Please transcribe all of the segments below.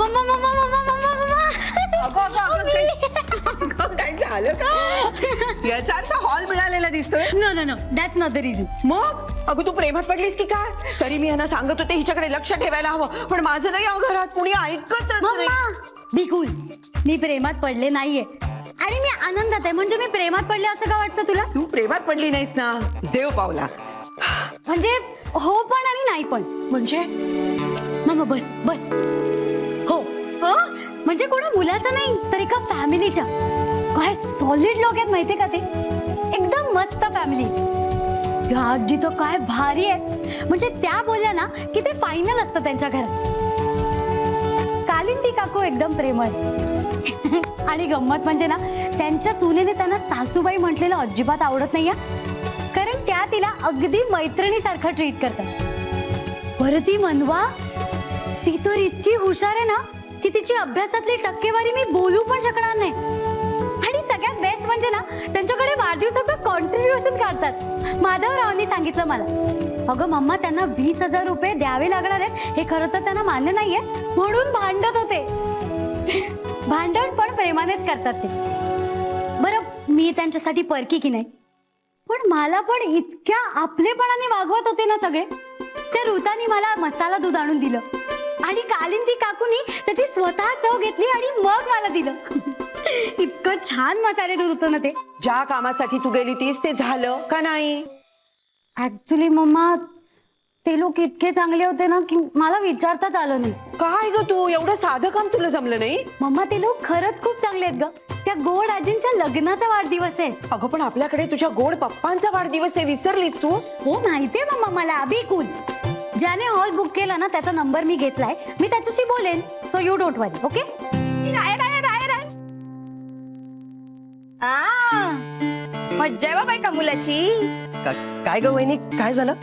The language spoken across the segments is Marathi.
मम्मा मम्मा मम्मा मम्मा मम्मा. काय झालं का? याचा अर्थ हॉल मिळालेला दिसतोय. No no no, that's not the reason. मग अगं तू प्रेमात पडलीस की काय? तरी मी यांना सांगत होते हिच्याकडे लक्ष ठेवायला हवं, पण माझं नाही या घरात कुणी ऐकतच नाही. Be cool. मी प्रेमात पडले नाहीये आणि मी आनंदात आहे. म्हणजे मी प्रेमात पडले असं का वाटतं तुला? तू प्रेमात पडली नाहीस ना, देव पावला. म्हणजे हो पण आणि नाही पण. म्हणजे मम्मा बस बस. हो म्हणजे कोणा मुलाचं नाही तर एका फॅमिलीच्या. काय सॉलिड लोक आहेत माहितीये का ते, एकदम मस्त फॅमिली. त्या आजी तर काय भारी आहे. म्हणजे त्या बोलल्या ना की ते फायनल असतं त्यांच्या घरात. कालिंदी काकू एकदम प्रेमळ. आणि गंमत म्हणजे ना त्यांच्या सुनेने त्यांना सासूबाई म्हटलेलं अजिबात आवडत नाहीये, कारण त्या तिला अगदी मैत्रिणीसारखं ट्रीट करतात. बरं ती मनवा, ती तर इतकी हुशार आहे ना की तिची अभ्यासातली टक्केवारी मी बोलू पण शकणार नाही. आणि सगळ्यात बेस्ट म्हणजे ना त्यांच्याकडे वाढदिवसाचं कॉन्ट्रीब्युशन काढतात. माधवरावांनी सांगितलं मला. अगं मम्मा, त्यांना 20,000 रुपये द्यावे लागणार आहेत हे खरं तर त्यांना मान्य नाहीये, म्हणून भांडत होते. भांडण पण प्रेमानेच करतात ते. बरं मी त्यांच्यासाठी परकी की नाही, पण मला पण इतक्या आपलेपणाने वागवत होते ना सगळे. त्या ऋतानी मला मसाला दूध आणून दिलं आणि कालिंदी काकूनी त्याची स्वतः चव घेतली आणि मग मला दिलं. इतकं छान मसाले दूध होतं ना ते. ज्या कामासाठी तू गेली तीस ते झालं का नाही? ऍक्च्युली मम्मा, ते लोक इतके चांगले होते ना की मला विचारताच आलं नाही. काय ग तू, एवढं साधं काम तुला जमलं नाही? मम्मा ते लोक खरंच खूप चांगले आहेत ग. त्या गोड आजींच्या लग्नाचा वाढदिवस आहे. अगं पण आपल्याकडे तुझ्या गोड पप्पांचा वाढदिवस आहे, विसरलीस तू? हो माहितीये मम्मा मला. अभि कूल. ज्याने हॉल बुक केला ना त्याचा नंबर मी घेतलाय. मी त्याच्याशी बोलेन, so you don't worry. Okay? मज्जा आहे बाबा एका मुलाची. काय ग वहिनी, काय झालं?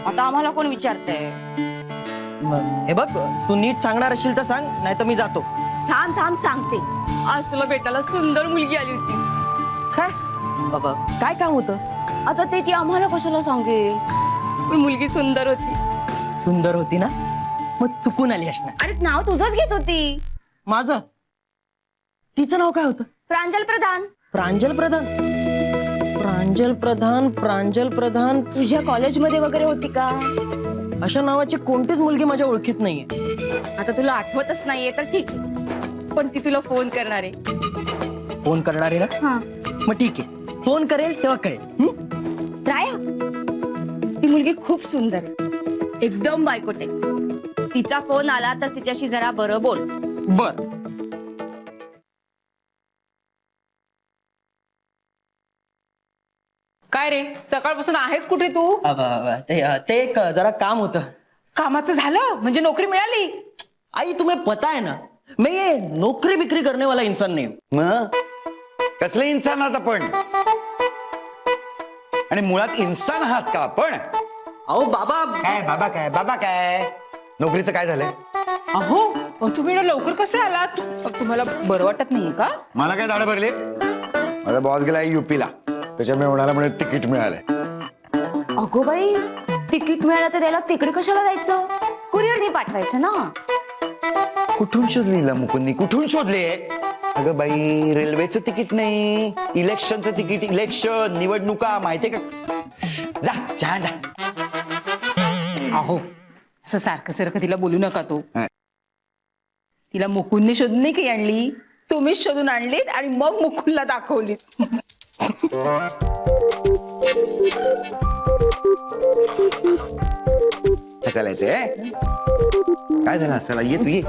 आता आम्हाला कोण विचारतंय? हे बघ, तू नीट सांगणार असेल तर सांग, नाही तर मी जातो. थांब थांब सांगते. आज तुला भेटायला सुंदर मुलगी आली होती. काय बाबा, काय काम होतं? आता ते ती आम्हाला कशाला सांगेल, पण मुलगी सुंदर होती. सुंदर होती ना, मग चुकून आली असणार. अरे नाव तुझंच घेत होती. माझं? तिचं नाव काय होतं? प्रांजल प्रधान. प्रांजल प्रधान? प्रांजल प्रधान, प्रांजल प्रधान. तुझ्या कॉलेजमध्ये वगैरे होती का? अशा नावाची कोणतीच मुलगी माझ्या ओळखीत नाहीये. आता तुला आठवतच नाहीये तर ठीक आहे, पण ती तुला फोन करणार आहे. फोन करणार आहे ना? हा मग ठीक आहे, फोन करेल तेव्हा कळेल. राया, ती मुलगी खूप सुंदर आहे, एकदम बायकोट आहे. तिचा फोन आला तर तिच्याशी जरा बरं बोल. बर. काय रे, सकाळपासून आहेस कुठे तू? ते एक जरा काम होतं. कामाचं झालं म्हणजे नोकरी मिळाली? आई तुम्हें पता है ना, मैं ये नौकरी बिक्री करने वाला इंसान नहीं हूं. कसले इन्सान आहात आपण? आणि मुळात इन्सान आहात का आपण? अहो बाबा. काय बाबा, काय बाबा, काय नोकरीचं काय झालंय? अहो तुम्ही एवढं लवकर कसे आलात? तुम्हाला बरं वाटत नाहीये का? मला काय दाढ भरली? माझा बॉस गेला युपीला, त्याच्यामुळे म्हणाला म्हणे तिकीट मिळालंय. अगो बाई, तिकीट मिळालं तर त्याला तिकडे कशाला जायचं? कुरिअरने पाठवायचं ना. कुठून शोधली हिला मुकुंदनी, कुठून शोधले? अगं बाई, रेल्वेचं तिकीट नाही, इलेक्शनचं तिकीट. इलेक्शन, निवडणुका माहितीये का? जा जा जा. अहो असं सारखं सारखं तिला बोलू नका तो. हा. तिला मुकुंदने शोधून नाही की आणली, तुम्हीच शोधून आणलीत आणि मग मुकुंदला दाखवलीत. हसायला येते? काय झालं हसायला? ये तू ये.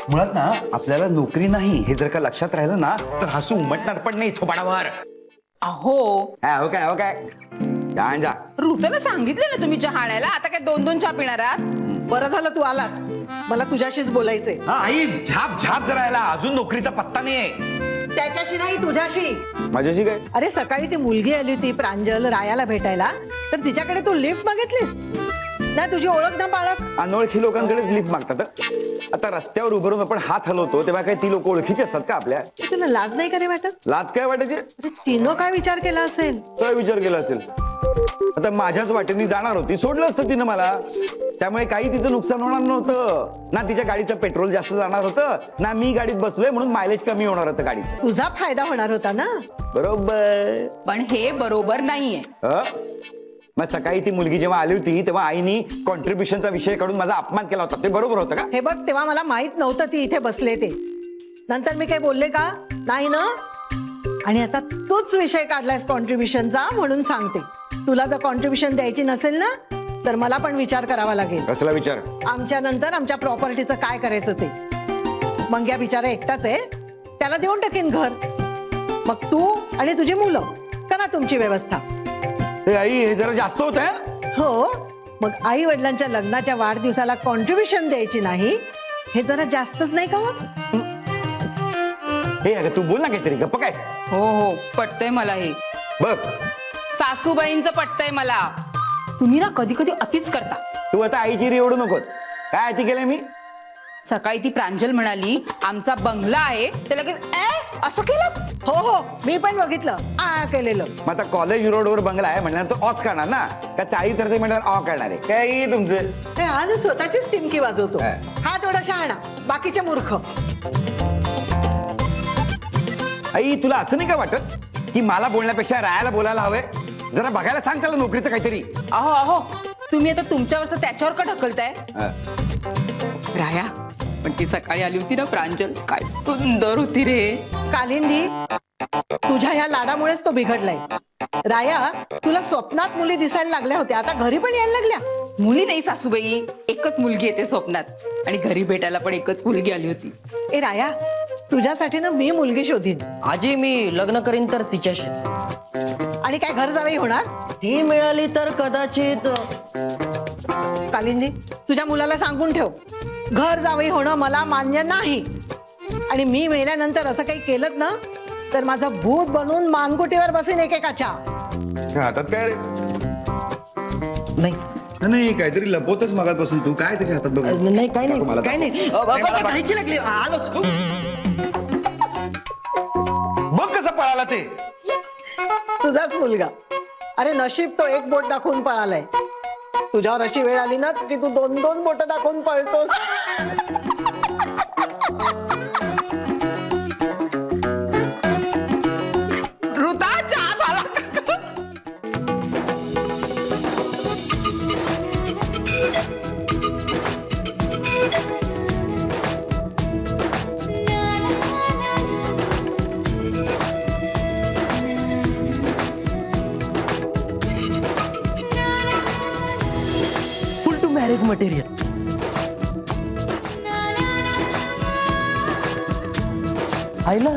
मुळात ना आपल्याला नोकरी नाही हे जर का लक्षात राहिलं ना तर हसू उमटणार पण नाही थोबाडावर. अहो हो काय, हो काय, जा जा. ऋतूला सांगितले ना तुम्ही चहा आणायला, आता काय 2-2 चहा पिणार आहात? बरं झालं तू आलास, मला तुझ्याशीच बोलायचंय. हा आई, झाप झाप जरा यायला, अजून नोकरीचा पत्ता नाहीये. त्याच्याशी नाही, तुझ्याशी. माझ्याशी काय? अरे सकाळी ती मुलगी आली होती प्रांजल रायाला भेटायला, तर तिच्याकडे तू लिफ्ट मागितलीस. नाही तुझी ओळख ना पाळक. अनोळखी लोकांकडेच लिफ्ट मागतात हं. आता रस्त्यावर उभं राहून आपण हात हलवतो तेव्हा काय ती लोक ओळखीची असतात का आपल्या? तुला लाज नाही का रे वाटत? लाज काय वाटायची? अरे तिनं काय विचार केला असेल? काय विचार केला असेल? आता माझ्याच वाटेने जाणार होती, सोडलं असतं तिनं मला. त्यामुळे काही तिचं नुकसान होणार नव्हतं ना. तिच्या गाडीचं पेट्रोल जास्त जाणार होतं ना. मी गाडीत बसलोय म्हणून मायलेज कमी होणार होतं गाडीचं. तुझा फायदा होणार होता ना. बरोबर. पण हे बरोबर नाहीये. हं? मग सकाळी ती मुलगी जेव्हा आली होती तेव्हा आईनी कॉन्ट्रीब्युशनचा विषय काढून माझा अपमान केला होता. ते बरोबर होतं का? हे बघ तेव्हा मला माहित नव्हतं ती इथे बसले ते. नंतर मी काय बोलले का? नाही ना. आणि आता तोच विषय काढलायस कॉन्ट्रीब्युशनचा म्हणून सांगते. तुला जर कॉन्ट्रीब्युशन द्यायची नसेल ना तर मला पण विचार करावा लागेल. कसला विचार? आमच्या नंतर आमच्या प्रॉपर्टीचं काय करायचं ते. मंग्या बिचारा एकटाच आहे, त्याला देऊन टाकेन घर. मग तू आणि तुझी मुलं करा तुमची व्यवस्था. हे आई, हे जरा जास्त होत आहे. हो, मग आई वडिलांच्या लग्नाच्या वाढदिवसाला कॉन्ट्रीब्युशन द्यायची नाही हे जरा जास्तच नाही का मग? हे अगं तू बोल ना काहीतरी, गप्प कायस? हो हो पटतंय मला हे. बघ सासूबाईंचं पटतंय मला. तुम्ही ना कधी कधी अतिच करता. तू आता आईची एवढू नकोस. काय अति केलंय मी? सकाळी ती प्रांजल म्हणाली आमचा बंगला आहे, ते लगेच असं केलं. हो हो, मी पण बघितलं केलेलं. मग आता कॉलेज रोडवर बंगला आहे म्हणणार तो ऑच करणार ना का? चाळी तर ते म्हणणार ऑ करणार आहे काय तुमचं? ते आज स्वतःचीच टिमकी वाजवतो. हा. हा थोडा शहाणा, बाकीचे मूर्ख. आई तुला असं नाही का वाटत की मला बोलण्यापेक्षा रायाला बोलायला हवंय? जरा बघायला सांग त्याला नोकरीचं काहीतरी. अहो अहो तुम्ही आता तुमच्यावरचं त्याच्यावर का ढकलताय? राया पण ती सकाळी आली होती ना प्रांजल, काय सुंदर होती रे. कालिंदी, तुझ्या ह्या लाडामुळेच तो बिघडलाय. राया, तुला स्वप्नात मुली दिसायला लागल्या होत्या, आता घरी पण यायला लागल्या. मुली नाही सासूबाई, एकच मुलगी येते स्वप्नात. आणि घरी भेटायला पण एकच मुलगी आली होती. ए राया, तुझ्यासाठी ना मी मुलगी शोधीन. आजी मी लग्न करीन तर तिच्याशीच. आणि काय घर जावई होणार? ती मिळाली तर कदाचित. कालिंदी, तुझ्या मुलाला सांगून ठेव, घर जावई होणं मला मान्य नाही. आणि मी मेल्यानंतर असं काही केलं ना तर माझं भूत बनून मानकुटीवर बसेन एकेकाच्या. हातात काय रे? नाही नाही काहीतरी लपवतच मगापासून तू. काय त्याच्या हातात बघ? नाही काय दाखव मला, नाही काय नाही. मला खायची लागली आलोच. बघ कसं पळाला ते. तुझाच मुलगा. अरे नशीब तो एक बोट दाखवून पळालाय. तुझ्यावर अशी वेळ आली ना की तू 2-2 बोट दाखवून पळतोस. ऋता चहा झाला. Full to marriage material. आईला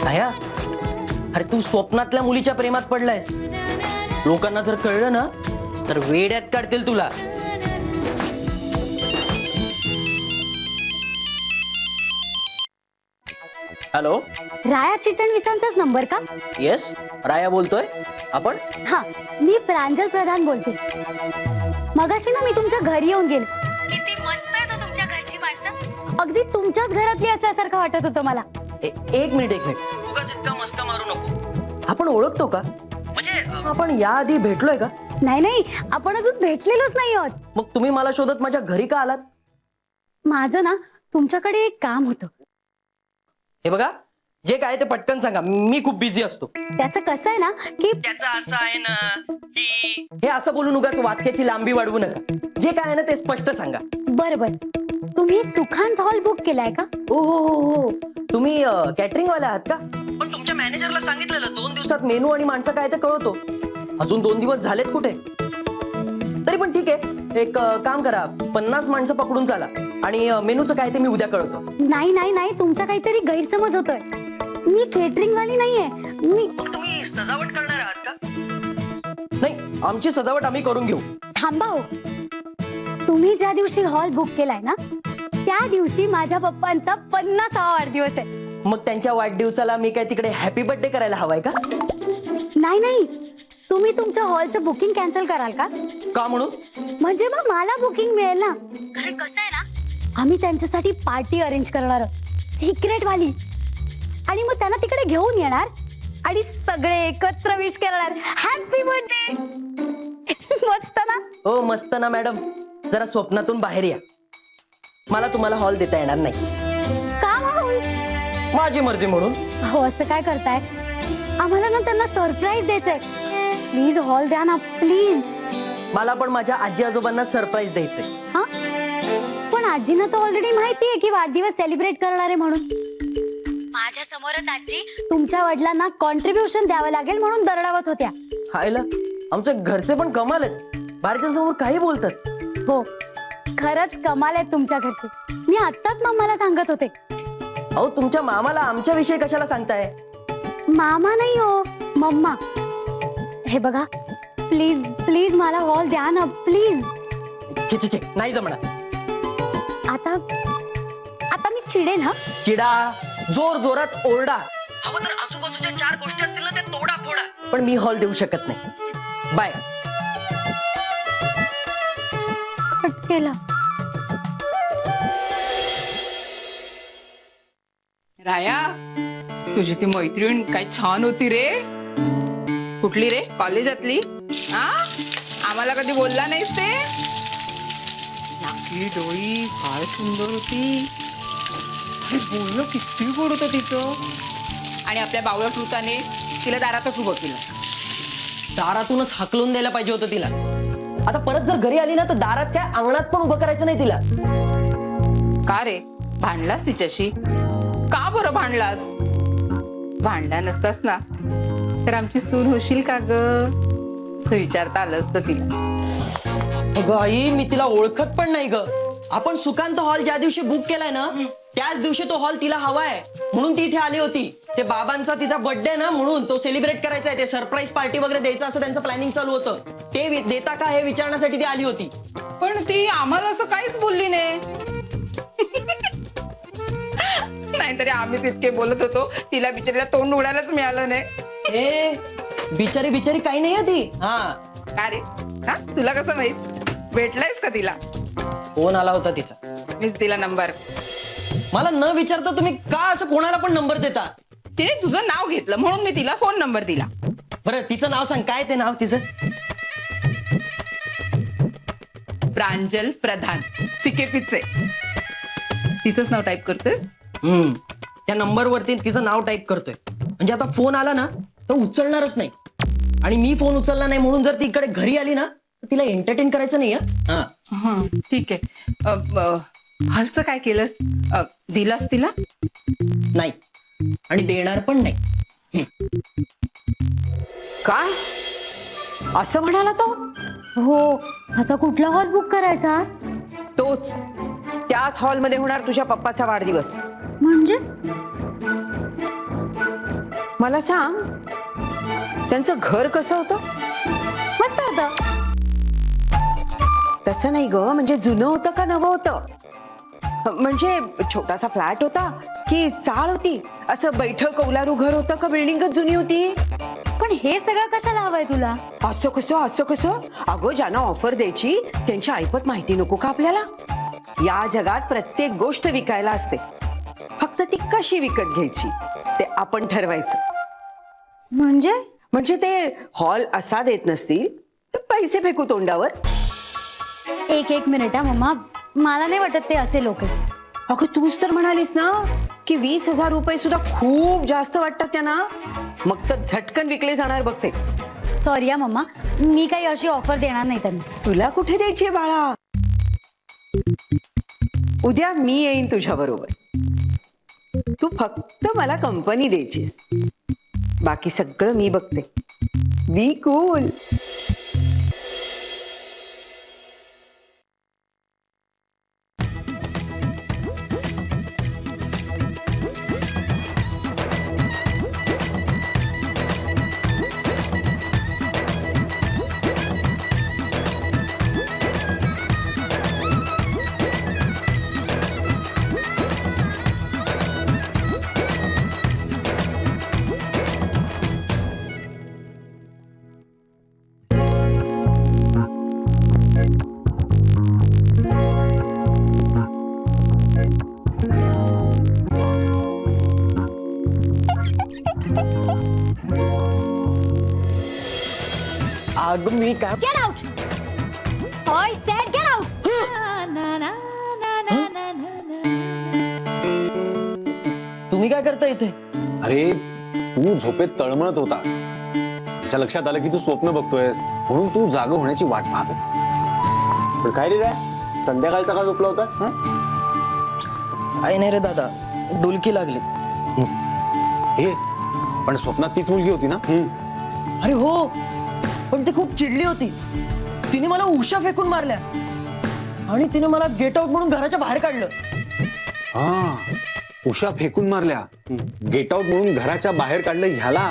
आया, अरे तू स्वप्नातल्या मुलीच्या प्रेमात पडलाय. लोकांना जर कळलं ना तर वेड्यात काढतील तुला. हॅलो, राया चिटणवीसांचाच नंबर का? येस, राया बोलतोय. आपण हा, मी प्रांजल प्रधान बोलते. मगाशी ना मी तुमच्या घरी येऊन गेले. किती मस्त आहे तो तुमच्या घरची माणसं. अगदी तुमच्याच घरातली असल्यासारखं वाटत होतं मला. एक मिनिट. उगाच इतका मस्का मारू नको. आपण ओळखतो का? म्हणजे आपण याआधी भेटलोय का? नाही, आपण अजून भेटलेलोच नाही आहोत. मग तुम्ही मला शोधत माझ्या घरी का आलात? माझं ना तुमच्याकडे एक काम होतं. हे बघा, जे काय ते पटकन सांगा, मी खूप बिझी असतो. त्याचं कसं आहे ना की त्याचं असं आहे ना की हे असं बोलून उगाच वाक्याची लांबी वाढवू नका. जे काय आहे ना ते स्पष्ट सांगा. बरोबर, तुम्ही सुखांत हॉल बुक केलाय का? हो, तुम्ही कॅटरिंग वाले आहात का? पण तुमच्या मॅनेजरला सांगितलेलं 2 दिवसात मेनू आणि माणसं काय ते कळवतो. अजून 2 दिवस झालेत कुठे? तरी पण ठीक आहे, एक काम करा, 50 माणसं पकडून चाला आणि मेनूचं काय ते मी उद्या कळवतो. नाही, तुमचा काहीतरी गैरसमज होतोय. मी केटरिंग वाली नाहीये. तुम्ही सजावट करणार आहात का? नाही, आमची सजावट आम्ही करून घेऊ. थांबा हो. तुम्ही ज्या दिवशी हॉल बुक केलाय ना त्या दिवशी माझ्या पप्पांचा 50वा वाढदिवस आहे. मग त्यांच्या वाढदिवसाला मी काय तिकडे हॅपी बर्थडे करायला हवाय का? नाही, तुम्ही तुमच्या हॉलचं बुकिंग कॅन्सल कराल का? का म्हणून? म्हणजे मग मला बुकिंग मिळेल ना. कारण कसं आहे ना, आम्ही त्यांच्यासाठी पार्टी अरेंज करणार, सिक्रेट वाली, आणि मग त्यांना तिकडे घेऊन येणार आणि सगळे एकत्र विश करणार. Happy birthday. मस्त ना? हो मस्त ना मॅडम. जरा स्वप्नातून बाहेर या. मला तुम्हाला हॉल देता येणार नाही. का म्हणून? माझी मर्जी म्हणून. हो असं काय करताय? आम्हाला ना त्यांना सरप्राईज द्यायचंय. प्लीज हॉल द्या ना प्लीज. मला पण माझ्या आजी आजोबांना सरप्राईज द्यायचंय. हा, पण आजींना तर ऑलरेडी माहितीये की वाढदिवस सेलिब्रेट करणार आहे म्हणून. माझ्या समोरच आजी तुमच्या वडिलांना कॉन्ट्रीब्युशन द्यावं लागेल म्हणून दरडावत होत्या. हायला, आमचे घरचे पण कमाल आहेत. बाहेरच्यांसमोर काही बोलतात. हो खरंच कमाल आहे तुमच्या घरची. मी आत्ताच मम्माला सांगत होते. अहो तुमच्या मामाला आमच्याविषयी कशाला सांगताय? मामा नाही हो, मम्मा. हे बघा, प्लीज प्लीज मला हॉल द्या ना प्लीज. छे छे छे, नाही जमणार. आता आता मी चिडेल. हा, चिडा, जोर जोरात ओरडा. हवं तर आजूबाजूच्या 4 गोष्टी असतील ना, ते तोडा फोडा, पण मी हॉल देऊ शकत नाही. बाय. कट केला. राया, तुझी ती मैत्रीण काय छान होती रे. कुठली रे? कॉलेजातली? हा, आम्हाला कधी बोलला नाहीस ते? नाकी डोळी काय सुंदर होती. अरे बोलणं किती गोड होतं तिचं. आणि आपल्या बावळ्या फ्रुताने तिला दारातच उभं केलं. दारातूनच हाकलून द्यायला पाहिजे होतं तिला. आता परत जर घरी आली ना, तर दारात काय अंगणात पण उभं करायचं नाही तिला. का रे, भांडलास तिच्याशी? का बरं भांडलास? भांडला नसतास ना तर आमची सून होशील का ग, असं विचारता आलं असतं तिला. अगं आई, मी तिला ओळखत पण नाही ग. आपण सुकांत हॉल ज्या दिवशी बुक केलाय ना, त्याच दिवशी तो हॉल तिला हवाय म्हणून ती इथे आली होती. ते बाबांचा तिचा बर्थडे ना, म्हणून तो सेलिब्रेट करायचा आहे. ते सरप्राईज पार्टी वगैरे द्यायचं असं त्यांचं प्लॅनिंग चालू होतं. ते देता का हे विचारण्यासाठी ती आली होती. पण ती आम्हाला असं काहीच बोलली नाही. नाहीतरी आम्हीच इतके बोलत होतो, तिला बिचारीला तोंड उघडायलाच मिळालं नाही. ए बिचारी बिचारी काही नाही ती. हा, का रे? हा, तुला कसं माहित? भेटलायस का तिला? फोन आला होता तिचा. मीच दिला नंबर. मला न विचारता तुम्ही का असं कोणाला पण नंबर देता? तिने तुझं नाव घेतलं म्हणून मी तिला फोन नंबर दिला. बरं तिचं नाव सांग. काय ते नाव तिचं? प्रांजल प्रधान, सिकेपीचे. तिचंच नाव टाईप करतेस? त्या नंबर वरती तिचं नाव टाईप करतोय. म्हणजे आता फोन आला ना तर उचलणारच नाही. आणि मी फोन उचलला नाही म्हणून जर ती इकडे घरी आली ना, तर तिला एंटरटेन करायचं नाही. हा, ठीक आहे. हलचं काय केलंस? दिलास तिला? नाही, आणि देणार पण नाही. काय असं म्हणाला तो? हो, आता कुठला हॉल बुक करायचा? तोच, त्याच हॉलमध्ये होणार तुझ्या पप्पाचा वाढदिवस. म्हणजे मला सांग, त्यांचं घर कसं होतं? मस्त होतं. तसं नाही ग, म्हणजे जुनं होतं का नवं होतं? म्हणजे छोटासा फ्लॅट होता की चाळ होती? असं बैठक कौलारू घर होतं का बिल्डिंगच जुनी होती? पण हे सगळं कशाला हवंय तुला? असं कसं? अगं, ज्यांना ऑफर द्यायची त्यांची ऐपत माहिती नको का आपल्याला? या जगात प्रत्येक गोष्ट विकायला असते, फक्त ती कशी विकत घ्यायची ते आपण ठरवायचं. म्हणजे ते हॉल असा देत नसतील तर पैसे फेकू तोंडावर. एक मिनिट हा मम्मा, मला नाही वाटत ते असे लोक आहेत. अगं, तूच तर म्हणालीस ना की 20,000 रुपये सुद्धा खूप जास्त वाटतात त्यांना. मग तर झटकन विकले जाणार बघते. सॉरी हा मम्मा, मी काही अशी ऑफर देणार नाही त्यांना. तुला कुठे द्यायची बाळा? उद्या मी येईन तुझ्या बरोबर. तू फक्त मला कंपनी द्यायचीस, बाकी सगळं मी बघते. Be cool. अगं मी काय get out. I said get out. तुम्ही काय करता इथे? अरे तू झोपेत तळमळत होतास, त्याच्या लक्षात आलं की तू स्वप्न बघतोयस म्हणून तू जाग होण्याची वाट पाहत होता. पण काय रे रे, संध्याकाळचा का झोपला होतास? आई नाही रे दादा, डुलकी लागली. हे पण स्वप्नात तीच मुलगी होती ना? अरे हो, पण ती खूप चिडली होती. तिने मला उषा फेकून मारल्या आणि तिने मला गेट आउट म्हणून घराच्या बाहेर काढलं. हा, उषा फेकून मारल्या, गेट आउट म्हणून घराच्या बाहेर काढलं ह्याला.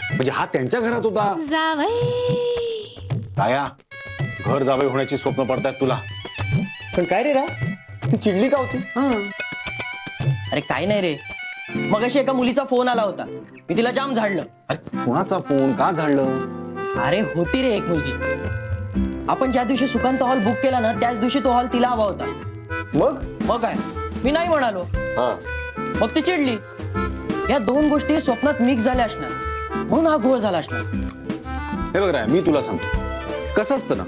म्हणजे हा त्यांच्या घरात होता. राया, घर जावई होण्याची स्वप्न पडतायत तुला. पण काय रे रा, ती चिडली का होती? अरे काय नाही रे, मगाशी एका मुलीचा फोन आला होता, मी तिला जाम झाडलं. अरे कुणाचा फोन, का झाडलं? अरे होती रे एक मुलगी. आपण ज्या दिवशी सुकांत हॉल बुक केला ना, त्याच दिवशी तो हॉल तिला हवा होता. मग काय, मी नाही म्हणालो. मग ती चिडली. या दोन गोष्टी स्वप्नात मिक्स झाल्या असणार, म्हणून हा घोळ झाला असणार. हे बघ राया, मी तुला सांगतो कसं असतं ना,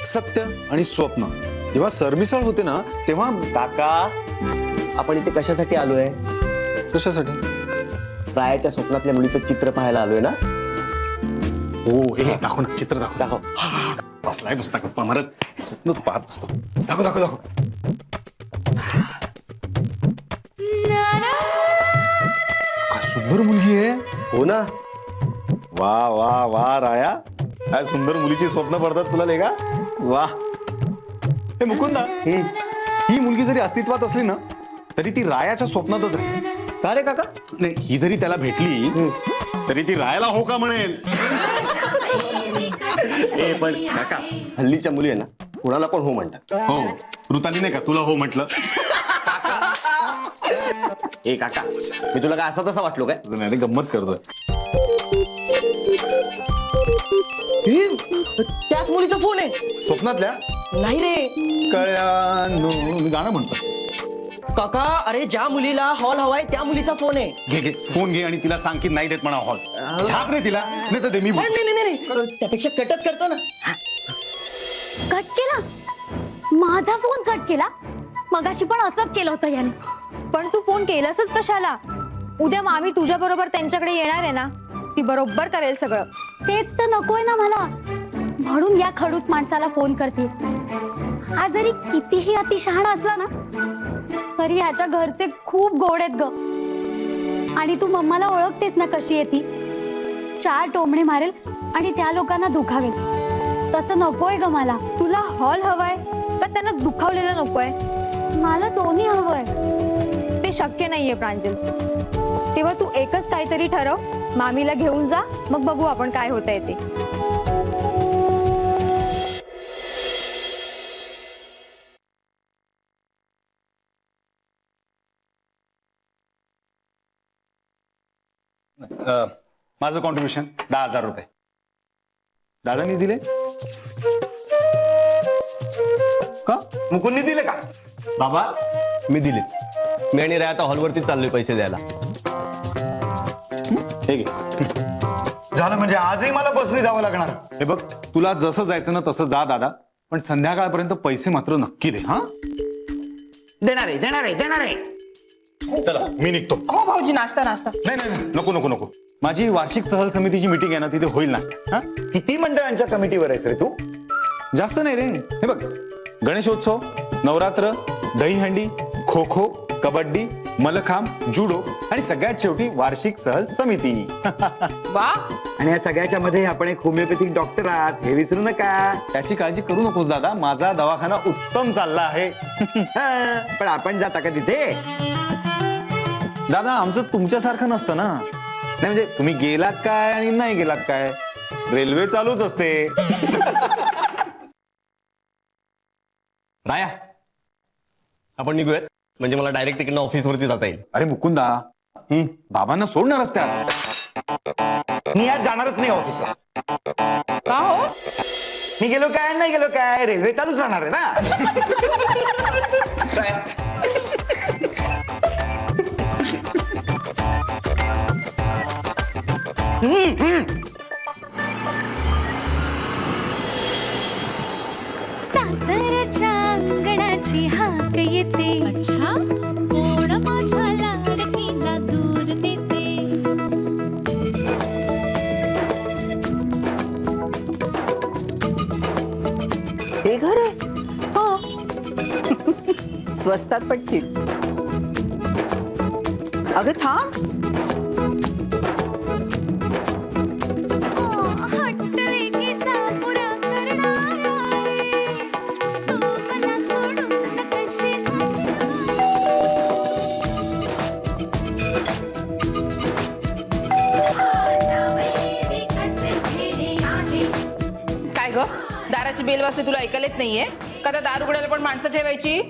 सत्य आणि स्वप्न जेव्हा सरमिसळ होते ना, तेव्हा काका, आपण इथे कशासाठी आलोय? कशासाठी? रायाच्या स्वप्नातल्या मुलीचं चित्र पाहायला आलोय ना. हो, हे दाखव ना, चित्र दाखव. दाखव. बसलाय नुसता गप्पा मारत, स्वप्नच पाहत असतो. दाखव दाखव दाखव. काय सुंदर मुलगी आहे. हो ना. वा वा वा राया, काय सुंदर मुलीची स्वप्न पडतात तुला लेका. वा. हे मुकुंदा, ही मुलगी जरी अस्तित्वात असली ना, तरी ती रायाच्या स्वप्नातच आहे. का रे काका? नाही, ही जरी त्याला भेटली तरी ती रायाला हो का म्हणेल. ए पण काका, हल्लीच्या मुली आहे ना, कुणाला पण हो म्हणतात. हो, ऋताली नाही का तुला हो म्हटलं? ए काका, मी तुला काय असं तसं वाटलो काय? नाही रे, गंमत करतोय. त्याच मुलीचा फोन आहे. स्वप्नातल्या? नाही रे कळ्यानो, मी गाणं म्हणतो. काका, अरे ज्या मुलीला हॉल हवाय त्या मुलीचा फोन आहे. घे घे फोन घे आणि तिला सांग की नाही देत म्हणा हॉल. छाप रे तिला, नाही तर दे मी बोलतो. नाही नाही नाही, त्यापेक्षा कटच करतो ना. कट केला? माझा फोन कट केला? मगाशी पण असंच केलं होतं याने. पण तू फोन केलासच कशाला? उद्या मामी तुझ्या बरोबर त्यांच्याकडे येणार आहे ना, ती बरोबर करेल सगळं. तेच तर नकोय ना मला, म्हणून या खडूस माणसाला फोन करते. हा जरी कितीही अतिशहाणा असला ना, तरी ह्याच्या घरचे खूप गोड आहेत ग. आणि तू मम्माला ओळखतेस ना कशी आहे ती. 4 टोमणे मारेल आणि त्या लोकांना दुखावेल. तसं नकोय ग मला. तुला हॉल हवाय का त्यांना दुखावलेलं नकोय? मला दोन्ही हवंय. ते शक्य नाहीये प्रांजल. तेव्हा तू एकच काहीतरी ठरव, मामीला घेऊन जा, मग बघू आपण काय होतंय ते. माझं कॉन्ट्रीब्युशन 10,000 रुपये दादानी दिले का? मुकुंदनी दिले का? बाबा, मी दिले. मी आणि राया आता हॉलवरती चाललोय पैसे द्यायला. हे घे. झालं म्हणजे आजही मला बसने जावं लागणार. हे बघ, तुला जसं जायचं ना तसं जा दादा, पण संध्याकाळपर्यंत पैसे मात्र नक्की दे. हा, देणार आहे देणार आहे देणार आहे. चला मी निघतो. हो भाऊजी, नाश्ता नाश्ता. नाही नाही नाही, नको नको नको. माझी वार्षिक सहल समितीची मीटिंग आहे ना, तिथे होईल नाश्ता. हा, किती मंडळांच्या कमिटीवर आहेस रे तू? जास्त नाही रे. हे बघ, गणेशोत्सव, नवरात्र, दहीहंडी, खो खो, कबड्डी, मलखांब, जुडो आणि सगळ्यात शेवटी वार्षिक सहल समिती. वा, आणि या सगळ्याच्या मध्ये आपण एक होमिओपॅथिक डॉक्टर आहात, हे विसरू नका. त्याची काळजी करू नकोस दादा, माझा दवाखाना उत्तम चालला आहे. हा, पण आपण जाता का तिथे? दादा, आमचं तुमच्यासारखं नसतं ना. नाही म्हणजे तुम्ही गेलात काय आणि नाही गेलात काय, रेल्वे चालूच असते. राया, आपण निघूयात, म्हणजे मला डायरेक्ट तिकडनं ऑफिसवरती जाता येईल. अरे मुकुंदा, बाबांना सोडणार रस्त्यात. मी आज जाणारच नाही ऑफिसला. का हो? मी गेलो काय नाही गेलो काय, रेल्वे चालूच राहणार आहे ना. सासरच्या अंगणाची हाक येते. अच्छा, कोण माझ्या लाडकीला दूर नेते. हे घर आहे हो. स्वस्तात पटतील. अगं थांब. हट्ट लेकीचा पुरा करणारा आहे. तो मला सोडून कशी काय ग दाराची बेल वाजते तुला ऐकायला येत नाहीये का? त्या दार उघडायला पण माणसं ठेवायची?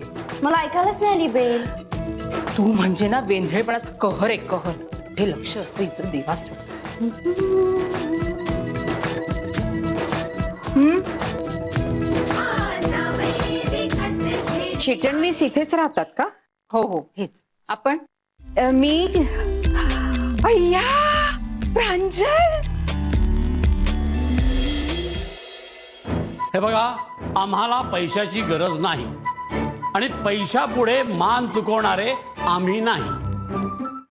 मला ऐकायलाच नाही आली बेल. तू म्हणजे ना वेंधळेपणाच कहर आहे कहर. हे लक्ष असतं हिचं देवास. चिटणवीस इथेच राहतात का? हो हो हेच. आपण मी अय्या प्रांजल. हे बघा, आम्हाला पैशाची गरज नाही आणि पैशापुढे मान चुकवणारे आम्ही नाही.